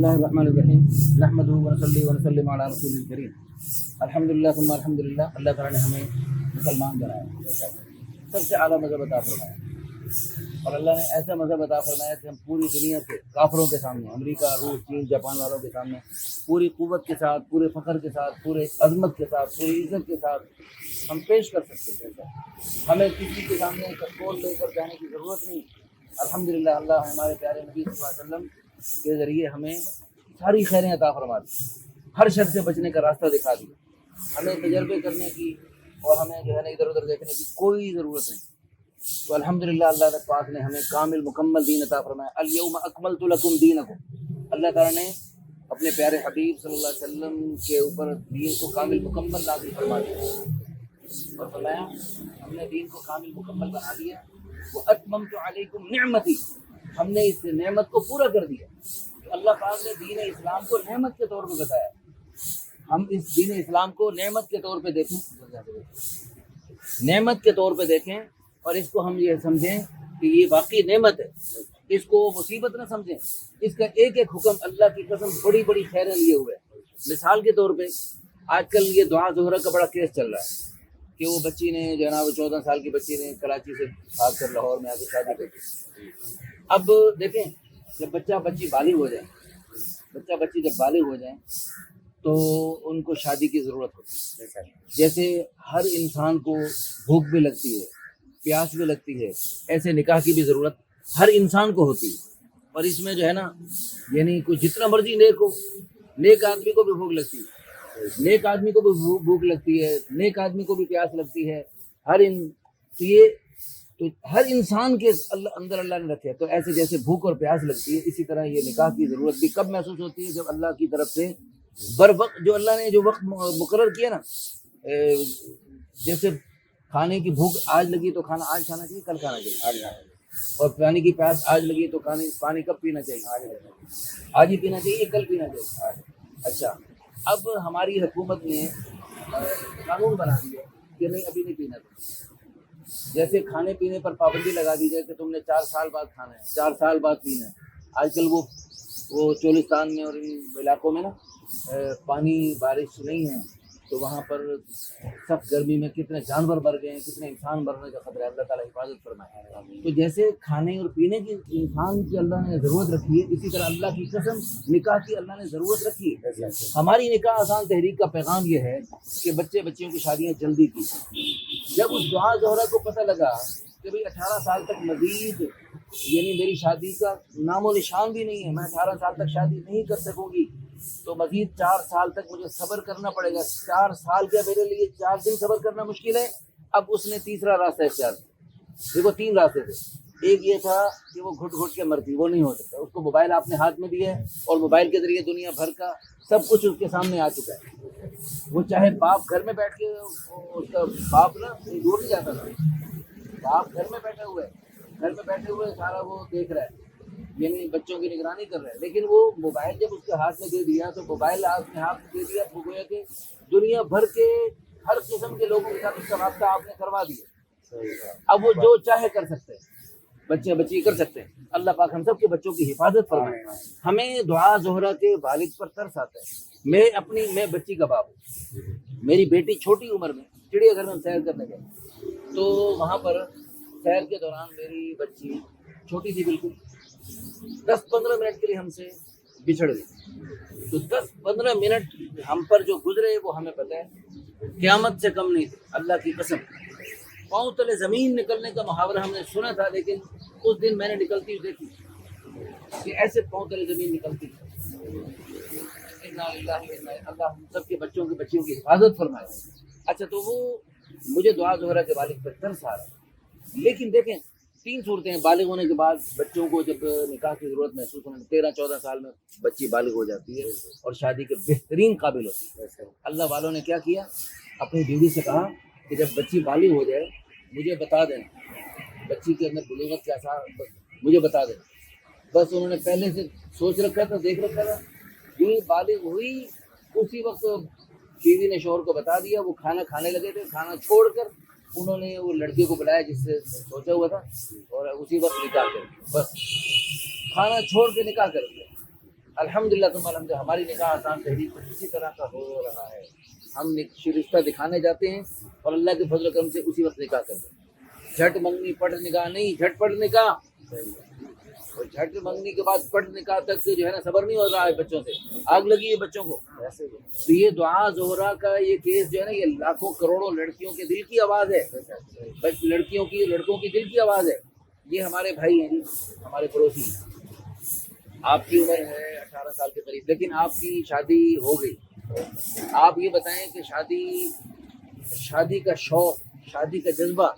اللہ الرحمن الرحیم نحمدہ ونصلی ونسلم علی رسول الکریم الحمدللہ ثم الحمدللہ۔ اللہ تعالیٰ نے ہمیں مسلمان بنایا، سب سے اعلیٰ مذہب عطا فرمایا، اور اللہ نے ایسا مذہب عطا فرمایا کہ ہم پوری دنیا سے کافروں کے سامنے، امریکہ، روس، چین، جاپان والوں کے سامنے پوری قوت کے ساتھ، پورے فخر کے ساتھ، پورے عظمت کے ساتھ، پوری عزت کے ساتھ ہم پیش کر سکتے ہیں۔ ہمیں کسی کے سامنے کٹکول لے کر جانے کی ضرورت نہیں۔ الحمدللہ اللہ ہمارے پیارے نبی صلی اللہ علیہ وسلم کے ذریعے ہمیں ساری خیریں عطا فرما دی، ہر شر سے بچنے کا راستہ دکھا دیا، ہمیں تجربے کرنے کی اور ہمیں جو ہے نا ادھر ادھر دیکھنے کی کوئی ضرورت نہیں۔ تو الحمدللہ اللہ پاک نے ہمیں کامل مکمل دین عطا فرمایا۔ الیوم اکملت لکم دینکم، اللہ تعالیٰ نے اپنے پیارے حبیب صلی اللہ علیہ وسلم کے اوپر دین کو کامل مکمل نازل فرما دیا اور فرمایا ہم نے دین کو کامل مکمل بنا دیا۔ وَأَتْمَمْتُ عَلَيْكُمْ نِعْمَتِي، ہم نے اس نعمت کو پورا کر دیا۔ اللہ پاک نے دین اسلام کو نعمت کے طور پہ بتایا۔ ہم اس دین اسلام کو نعمت کے طور پہ دیکھیں، نعمت کے طور پہ دیکھیں، اور اس کو ہم یہ سمجھیں کہ یہ واقعی نعمت ہے، اس کو مصیبت نہ سمجھیں۔ اس کا ایک ایک حکم اللہ کی قسم بڑی بڑی خیریں لیے ہوئے ہے۔ مثال کے طور پہ آج کل یہ دعا زہرہ کا بڑا کیس چل رہا ہے کہ وہ بچی نے جو ہے نا، وہ 14 سال کی بچی نے کراچی سے بھاگ کر لاہور میں آ کے شادی کر دی۔ اب دیکھیں جب بچہ بچی بالغ ہو جائے، بچہ بچی جب بالغ ہو جائیں تو ان کو شادی کی ضرورت ہوتی ہے۔ جیسے ہر انسان کو بھوک بھی لگتی ہے، پیاس بھی لگتی ہے، ایسے نکاح کی بھی ضرورت ہر انسان کو ہوتی ہے۔ اور اس میں جو ہے نا یعنی کوئی جتنا مرضی نیک ہو، نیک آدمی کو بھی بھوک لگتی ہے، نیک آدمی کو بھی بھوک لگتی ہے، نیک آدمی کو بھی پیاس لگتی ہے۔ تو ہر انسان کے اندر اللہ نے رکھے، تو ایسے جیسے بھوک اور پیاس لگتی ہے، اسی طرح یہ نکاح کی ضرورت بھی کب محسوس ہوتی ہے؟ جب اللہ کی طرف سے بر وقت جو اللہ نے جو وقت مقرر کیا نا، جیسے کھانے کی بھوک آج لگی تو کھانا آج کھانا چاہیے، کل کھانا چاہیے، اور پانی کی پیاس آج لگی تو پانی کب پینا چاہیے؟ آج ہی پینا چاہیے، کل پینا چاہیے۔ اچھا، اب ہماری حکومت نے قانون بنا دیا کہ نہیں ابھی نہیں پینا چاہیے۔ جیسے کھانے پینے پر پابندی لگا دی جائے کہ تم نے 4 سال بعد کھانا ہے، 4 سال بعد پینا ہے۔ آج کل وہ چولستان میں اور ان علاقوں میں نا پانی بارش نہیں ہے، تو وہاں پر سخت گرمی میں کتنے جانور مر گئے ہیں، کتنے انسان مرنے کا خطرہ ہے۔ اللہ تعالیٰ حفاظت فرمائے۔ تو جیسے کھانے اور پینے کی انسان کی اللہ نے ضرورت رکھی ہے، اسی طرح اللہ کی قسم نکاح کی اللہ نے ضرورت رکھی ہے۔ ہماری نکاح آسان تحریک کا پیغام یہ ہے کہ بچیوں کی شادیاں جلدی کی۔ جب اس دعا زہرہ کو پتہ لگا کہ بھئی 18 سال تک مزید یعنی میری شادی کا نام و نشان بھی نہیں ہے، میں 18 سال تک شادی نہیں کر سکوں گی، تو مزید 4 سال تک مجھے صبر کرنا پڑے گا۔ 4 سال کیا، میرے لیے 4 دن صبر کرنا مشکل ہے۔ اب اس نے تیسرا راستہ اختیار کیا۔ دیکھو 3 راستے تھے، ایک یہ تھا کہ وہ گھٹ گھٹ کے مرتی، وہ نہیں ہو سکتا۔ اس کو موبائل آپ نے ہاتھ میں دیا ہے اور موبائل کے ذریعے دنیا بھر کا سب کچھ اس کے سامنے آ چکا ہے۔ وہ چاہے باپ گھر میں بیٹھ کے، اس کا باپ نا دور نہیں جاتا تھا، باپ گھر میں بیٹھے ہوئے سارا وہ دیکھ رہا ہے، یعنی بچوں کی نگرانی کر رہا ہے، لیکن وہ موبائل جب اس کے ہاتھ میں دے دیا تو موبائل آپ نے ہاتھ میں دے دیا، وہ گویا کہ دنیا بھر کے ہر قسم کے لوگوں کے ساتھ اس کا رابطہ آپ نے کروا دیا۔ اب وہ جو چاہے کر سکتے ہیں، بچی کر سکتے ہیں۔ اللہ پاک ہم سب کے بچوں کی حفاظت فرمائے۔ ہمیں دعا زہرہ کے والد پر ترس آتا ہے۔ میں بچی کا باپ ہوں، میری بیٹی چھوٹی عمر میں چڑیا گھر میں سیر کرنے گئے، تو وہاں پر سیر کے دوران میری بچی چھوٹی تھی بالکل، 10-15 منٹ کے لیے ہم سے بچھڑ گئی۔ تو 10-15 منٹ ہم پر جو گزرے وہ ہمیں پتہ ہے قیامت سے کم نہیں تھے۔ اللہ کی قسم، پاؤں تلے زمین نکلنے کا محاورہ ہم نے سنا تھا، لیکن اس دن میں نے نکلتی ہوئی دیکھی کہ ایسے پاؤں تلے زمین نکلتی ہے۔ اللہ ہم سب کے بچیوں کی حفاظت فرمائے۔ اچھا، تو وہ مجھے دعا زہرہ کے والد پر ترس آ رہا ہے۔ لیکن دیکھیں 3 صورتیں ہیں بالغ ہونے کے بعد بچوں کو جب نکاح کی ضرورت محسوس ہونے، 13-14 سال میں بچی بالغ ہو جاتی ہے اور شادی کے بہترین قابل ہوتی ہے۔ اللہ والوں نے کیا کیا، اپنی بیوی سے کہا کہ جب بچی بالغ ہو جائے مجھے بتا دینا، بچی کے اندر بلوغت کے آثار مجھے بتا دینا۔ بس انہوں نے پہلے سے سوچ رکھا تھا، دیکھ رکھا تھا، یہ بالغ ہوئی اسی وقت بیوی نے شوہر کو بتا دیا۔ وہ کھانا کھانے لگے تھے، کھانا چھوڑ کر انہوں نے وہ لڑکی کو بلایا جس سے سوچا ہوا تھا، اور اسی وقت نکاح کر دیا۔ بس کھانا چھوڑ کے نکاح کر دیا۔ الحمدللہ تم الحمدللہ ہماری نکاح آسان تحریک پر اسی طرح کا ہو رہا ہے. ہم رشتہ دکھانے جاتے ہیں اور اللہ کے فضل و کرم سے اسی وقت نکاح کرتے ہیں. جھٹ منگنی پٹ نکاح نہیں, جھٹ پٹ نکاح. اور جھٹ منگنی کے بعد پٹ نکاح تک جو ہے نا صبر نہیں ہو رہا ہے بچوں سے, آگ لگی ہے بچوں کو. تو یہ دعا زہرا کا یہ کیس جو ہے نا یہ لاکھوں کروڑوں لڑکیوں کے دل کی آواز ہے, لڑکیوں کی لڑکوں کی دل کی آواز ہے. یہ ہمارے بھائی ہیں, ہمارے پڑوسی. آپ کی عمر ہے 18 سال کے قریب, لیکن آپ کی شادی ہو گئی. آپ یہ بتائیں کہ شادی کا شوق, شادی کا جذبہ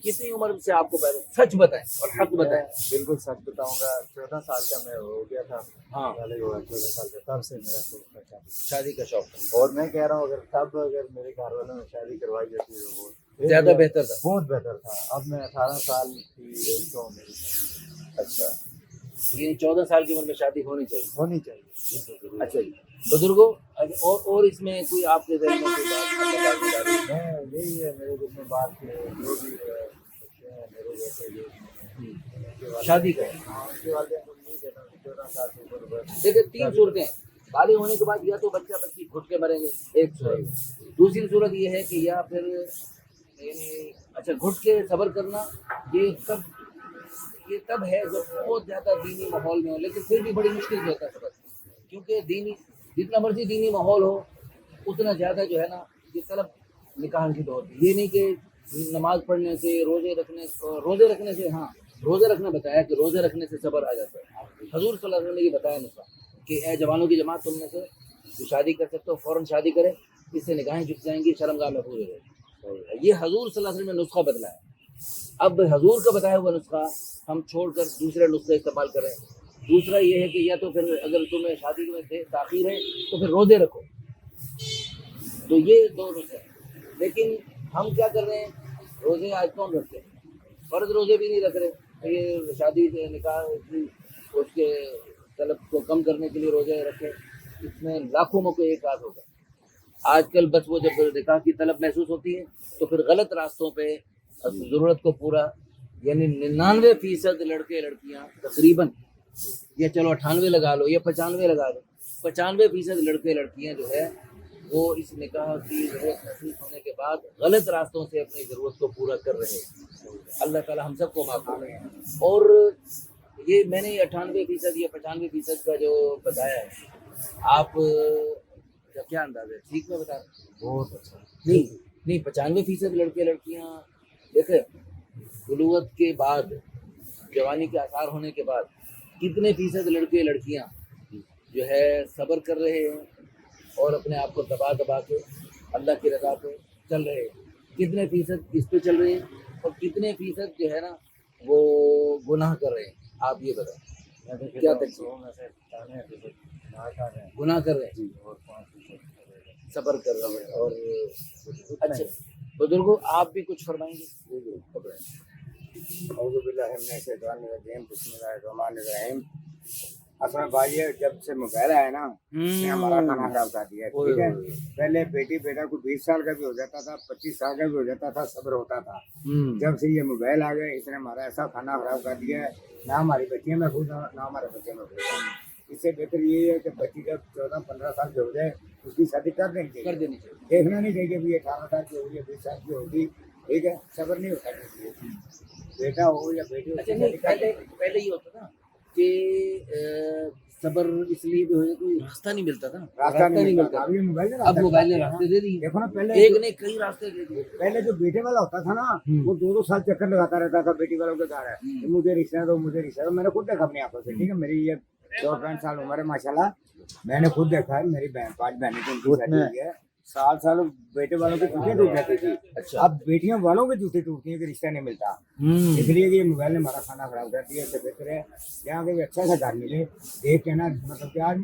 کتنی عمر سے آپ کو پیدا, سچ بتائیں اور حق بتائیں. بالکل سچ بتاؤں گا, 14 سال کا میں ہو گیا تھا. ہاں, 14 سال کا, تب سے میرا شوق تھا شادی کا شوق اور میں کہہ رہا ہوں اگر میرے گھر والوں نے شادی کروائی جاتی ہے وہ زیادہ بہتر تھا. بہت بہتر تھا. اب میں 18 سال کی ایج کا ہوں میری. اچھا, یہ 14 سال کی عمر میں شادی ہونی چاہیے. اچھا جی بزرگوں, اور اس میں کوئی آپ کے ذہن میں کوئی بات؟ یہی ہے میرے دل میں بات کہ جو بھی بچے ہیں میرے جیسے شادی کا دیکھیں 3 صورتیں ہیں. بالغ ہونے کے بعد یا تو بچہ بچی گھٹ کے مریں گے, ایک صورت. دوسری صورت یہ ہے کہ یا پھر یعنی اچھا گھٹ کے صبر کرنا, یہ تب ہے جب بہت زیادہ دینی ماحول میں ہو, لیکن پھر بھی بڑی مشکل سے ہوتا ہے صبر, کیونکہ دینی جتنا مرضی دینی ماحول ہو اتنا زیادہ جو ہے نا یہ طلب نکاح کی تو ہوتی ہے. یہ نہیں کہ نماز پڑھنے سے روزے رکھنے سے, ہاں روزے رکھنا بتایا کہ روزے رکھنے سے صبر آ جاتا ہے. حضور صلی اللہ علیہ وسلم نے یہ بتایا نسخہ کہ اے جوانوں کی جماعت, تم میں سے جو شادی کر سکتے ہو فوراً شادی کرے, اس سے نگاہیں جھک جائیں گی, شرمگاہ محفوظ ہو جائے گی. یہ حضور صلی اللہ علیہ وسلم نے نسخہ بدلا ہے. اب حضور کا بتایا ہوا نسخہ ہم چھوڑ کر دوسرے نسخے استعمال کریں. دوسرا یہ ہے کہ یا تو پھر اگر تمہیں شادی میں تاخیر ہے تو پھر روزے رکھو. تو یہ 2 نسخے ہیں. لیکن ہم کیا کر رہے ہیں, روزے آج کون رکھتے ہیں, فرض روزے بھی نہیں رکھ رہے. یہ شادی نکاح اس کے طلب کو کم کرنے کے لیے روزے رکھے, اس میں لاکھوں میں کوئی ایک آدھ ہوگا. آج کل بس وہ جب نکاح کی طلب محسوس ہوتی ہے تو پھر غلط راستوں پہ ضرورت کو پورا, یعنی 99% لڑکے لڑکیاں تقریباً, یا چلو 98 لگا لو یا 95 لگا لو, 95% لڑکے لڑکیاں جو ہے وہ اس نکاح کی ضرورت محسوس ہونے کے بعد غلط راستوں سے اپنی ضرورت کو پورا کر رہے ہیں. اللہ تعالی ہم سب کو معاف کرے. اور یہ میں نے 98% یا 95% کا جو بتایا ہے, آپ کا کیا انداز ہے, ٹھیک میں بتا رہا ہوں؟ بہت اچھا. نہیں 95% لڑکے لڑکیاں دیکھیں بلوغت کے بعد, جوانی کے آثار ہونے کے بعد کتنے فیصد لڑکے لڑکیاں جو ہے صبر کر رہے ہیں اور اپنے آپ کو دبا کے اللہ کی رضا پہ چل رہے ہیں, کتنے فیصد اس پہ چل رہے ہیں, اور کتنے فیصد جو ہے نا وہ گناہ کر رہے ہیں. آپ یہ بتائیں کیا گناہ کر رہے ہیں, صبر کر رہے ہیں. اور اچھا بزرگوں آپ بھی کچھ فرمائیں گے؟ اعوذ باللہ من الشیطان الرجیم, بسم اللہ الرحمن الرحیم. اصل بھائی جب سے موبائل آیا نا اس نے ہمارا کھانا خراب کر دیا. ٹھیک ہے, پہلے بیٹی بیٹا کو 20 سال کا بھی ہو جاتا تھا, 25 سال کا بھی ہو جاتا تھا, صبر ہوتا تھا. جب سے یہ موبائل آ گئے اس نے ہمارا ایسا کھانا خراب کر دیا ہے, نہ ہماری بچیاں محفوظ ہیں نہ ہمارے بچے محفوظ ہیں. اس سے بہتر یہ ہے کہ بچی جب 14-15 سال کی ہو جائے اس کی شادی کر دینی چاہیے. دیکھنا نہیں چاہیے کہ یہ 18 سال کی ہوگی یا 20 سال کی ہوگی. ٹھیک ہے, صبر نہیں ہوتا چاہیے, بیٹا ہو یا بیٹی ہو. پہلے یہ ہوتا تھا کہ صبر اس لیے بھی ہو کوئی راستہ نہیں ملتا تھا, اب موبائل نے راستے دے دیے. دیکھو نا پہلے ایک نے کئی راستے دے دیے. پہلے جو بیٹے والا ہوتا تھا نا وہ 2-2 سال چکر لگاتا رہتا تھا بیٹی والوں کے گھر ہے, مجھے رشتہ دو مجھے رشتہ دو. میں نے خود دیکھا اپنی آنکھوں سے. ٹھیک ہے, میری یہ 64 سال عمر ہے ماشاء اللہ, میں نے خود دیکھا ہے. میری 5 بہنیں کی ہے, سال بیٹے والوں کی جوتیں ٹوٹ جاتی تھی. اب بیٹیاں والوں کی جوتیں ٹوٹتی ہیں کہ رشتہ نہیں ملتا. اس لیے یہ موبائل نے ہمارا کھانا خراب کر دیا. اس سے بہتر ہے جہاں کہ اچھا سا گھر ملے دیکھ کے نا, مطلب کہ آج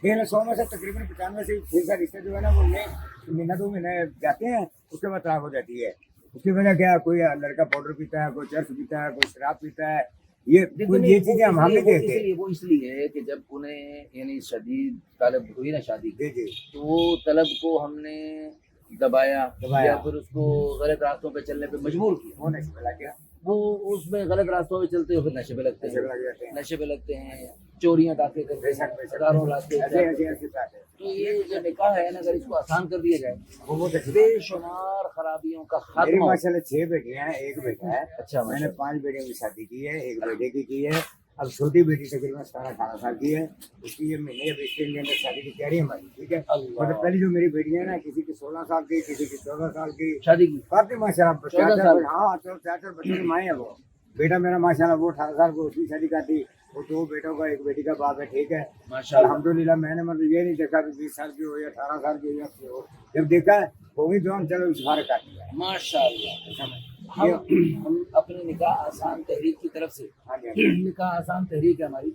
100 میں سے تقریباً 95% رشتے جو ہے نا وہ مہینہ 2 مہینے جاتے ہیں, اس کے بعد طلاق ہو جاتی ہے. اس کی وجہ کیا, کوئی لڑکا پاؤڈر پیتا ہے, کوئی چرس پیتا ہے, کوئی شراب پیتا ہے. یہ چیزیں ہم نہیں دیکھتے. وہ اس لیے ہے کہ جب انہیں یعنی شدید طلب ہوئی نا شادی جی تو وہ طلب کو ہم نے دبایا یا پھر اس کو غلط راستوں پہ چلنے پہ مجبور کیا. ہونے سے پہلا کیا وہ اس میں غلط راستوں پہ چلتے ہو پھر نشے پہ لگتے ایسے ہیں لگ جاتے ہیں نشے پہ لگتے ہیں چوریاں ڈاکے کرتے بے ہیں شک بے شک ہزاروں راستے ایسے بات ہے تو یہ جو نکاح ہے نا اگر اس کو آسان کر دیا جائے وہ بہت اچھی بے شمار خرابیوں کا میری خاتمہ ہو۔ ماشاء اللہ 6 بیٹیاں ہیں، ایک بیٹا ہے. اچھا میں نے 5 بیٹیوں کی شادی کی ہے، ایک بیٹے کی ہے. اب چھوٹی بیٹی تقریباً 17-18 سال کی ہے، اس کی یہ مہینے اب اس کے اندر شادی کی تیاری ہے ہماری. ٹھیک ہے، اللہ مطلب پہلی جو میری بیٹیاں ہیں نا، کسی کی 16 سال کی، کسی کی 14 سال کی، شادی کی کافی ماشاء اللہ 14 سال. ہاں 4 بچوں کی مائیں ہیں وہ. بیٹا میرا ماشاء اللہ وہ 18 سال کو اس کی شادی کرتی. وہ 2 بیٹوں کا ایک بیٹی کا باپ ہے. ٹھیک ہے، ماشاء اللہ الحمدللہ. میں نے مطلب یہ نہیں دیکھا کہ 20 سال کی ہو یا 18 سال کی ہو یا کوئی ہو. جب دیکھا ہے ہوگی تو ہم چلو اشارہ کر دیا. ماشاء اللہ ہم اپنے نکاح آسان تحریک کی طرف سے ہاں جی نکاح آسان تحریک ہے ہماری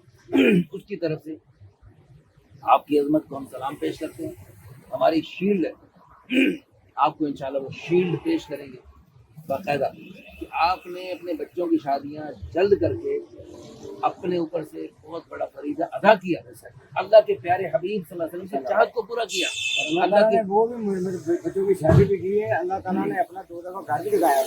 اس کی طرف سے آپ کی عظمت کو ہم سلام پیش کرتے ہیں. ہماری شیلڈ ہے آپ کو انشاءاللہ وہ شیلڈ پیش کریں گے باقاعدہ کہ آپ نے اپنے بچوں کی شادیاں جلد کر کے اپنے اوپر سے بہت بڑا فریضہ ادا کیا. اللہ کے پیارے حبیب صلی اللہ علیہ وسلم کی چاہت کو پورا کیا. اللہ اللہ تعالیٰ کے نے وہ بھی میرے بچوں کی شادی بھی کی ہے. اللہ تعالیٰ نے اپنا 2 دفعہ گھر بھی دکھایا.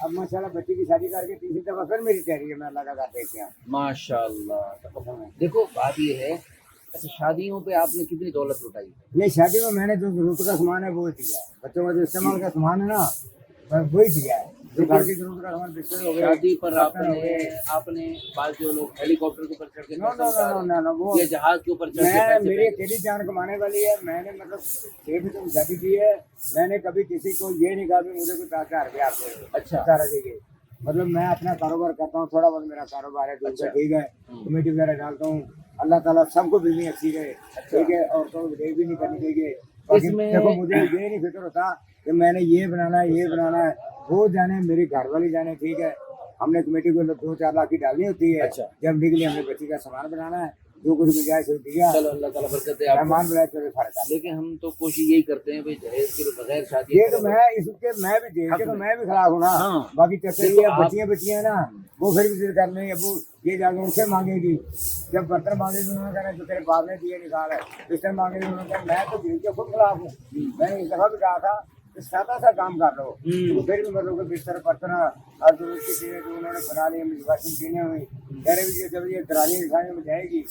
اب ماشاء اللہ بچی کی شادی کر کے تیسری دفعہ پھر میری تیاری ہے. میں اللہ کا گھر دیکھ کے آؤں. ماشاء اللہ. دیکھو بات یہ ہے اچھا شادیوں پہ آپ نے کتنی دولت لٹائی؟ نہیں شادی میں نے جو ضرورت کا سامان ہے وہ دیا ہے. بچوں کا جو استعمال کا سامان ہے نا میں وہی دیا ہے. جو گھر کی ضرورت کا سامان بستر ہو گیا. شادی پر آپ نے بعض جو لوگ ہیلی کاپٹر کے اوپر چڑھ کے نو نو نو نو نو وہ یا جہاز کے اوپر چڑھ کے میں پیسے میری پہ- اکیلی جان کمانے والی ہے. میں نے مطلب 6 بھی تو شادی کی ہے. میں نے کبھی کسی کو یہ نہیں کہا کہ مجھے کوئی 10,000 روپیہ آپ دے دو. اچھا سارا چاہیے مطلب میں اپنا کاروبار کرتا ہوں. تھوڑا بہت میرا کاروبار ہے دودھ کا. ٹھیک ہے، کمیٹی وغیرہ ڈالتا ہوں. اللہ تعالیٰ سب کو بجلی اچھی رہے. ٹھیک ہے، اور تو دیکھ بھی نہیں کرنی چاہیے. باقی میں- دیکھو مجھے یہ نہیں فکر ہوتا کہ میں نے یہ بنانا ہے یہ بنانا ہے. وہ جانے میری گھر والی جانے. ٹھیک ہے، ہم نے کمیٹی کو 2-4 لاکھ کی ڈالنی ہوتی ہے. اچھا. جب نکلی ہم نے بچی کا سامان بنانا ہے. جو کچھ گنجائش ہوئی دیا چلو اللہ تعالیٰ برکت دے آپ کو. مہمان بلائے چلے فرق ہے. لیکن ہم تو کوشش یہی کرتے ہیں بھائی جہیز کے بغیر شادی یہ تو میں اس کے میں بھی دیکھ کے تو میں بھی خلاف ہوں نا. ہاں. باقی چچے دیکھو یہ آپ- بچیاں نا وہ پھر بھی ضد کر لیں گے. وہ یہ جا کے ان سے مانگے گی. جب برتن مانگے گی انہوں نے کہنا جو تیرے باپ نے دیے نکال ہے. اس طرح مانگے گی انہوں نے کہا میں تو دیکھ کے خود خلاف ہوں. میں نے اس دفعہ بھی کہا تھا کہ سادہ سا کام کر لو. تو پھر بھی مطلب کہ بستر برتن اور ضرورت کی چیزیں جو انہوں نے بنا لی واشنگ مشینیں ہوئی. کہہ رہے بھی جب یہ درانی دکھانے میں جائے گی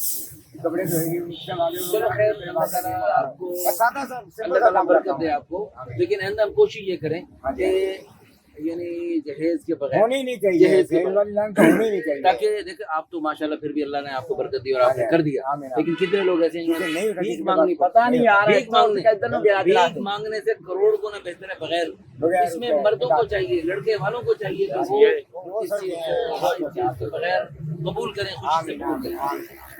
کپڑے دھوئے گی اس سے مانگے چلو خیر اللہ تعالیٰ آپ کو سادہ سا اللہ سمپل سا تعالیٰ کام کرتا برکت دے ہوں. آپ کو. لیکن اندر ہم کوشش یہ کریں کہ یعنی جہیز کے بغیر ہونی نہیں چاہیے. جہیز کے جہیز بغیر والی لائن تو ہونی نہیں چاہیے. تاکہ دیکھیں آپ تو ماشاءاللہ پھر بھی اللہ نے آپ کو برکت دی اور آپ نے کر دیا. آمین. لیکن کتنے لوگ ایسے ہیں جنہوں نے نہیں ہوتا بھیک کسی کے مانگنی پاس. پتا نہیں یار بھیک بھیک مانگنے سے کروڑ گنا بہتر ہے بغیر. اس میں مردوں کو چاہیے لڑکے والوں کو چاہیے کہ وہ اس چیز کو بغیر قبول کریں خوشی سے قبول کریں.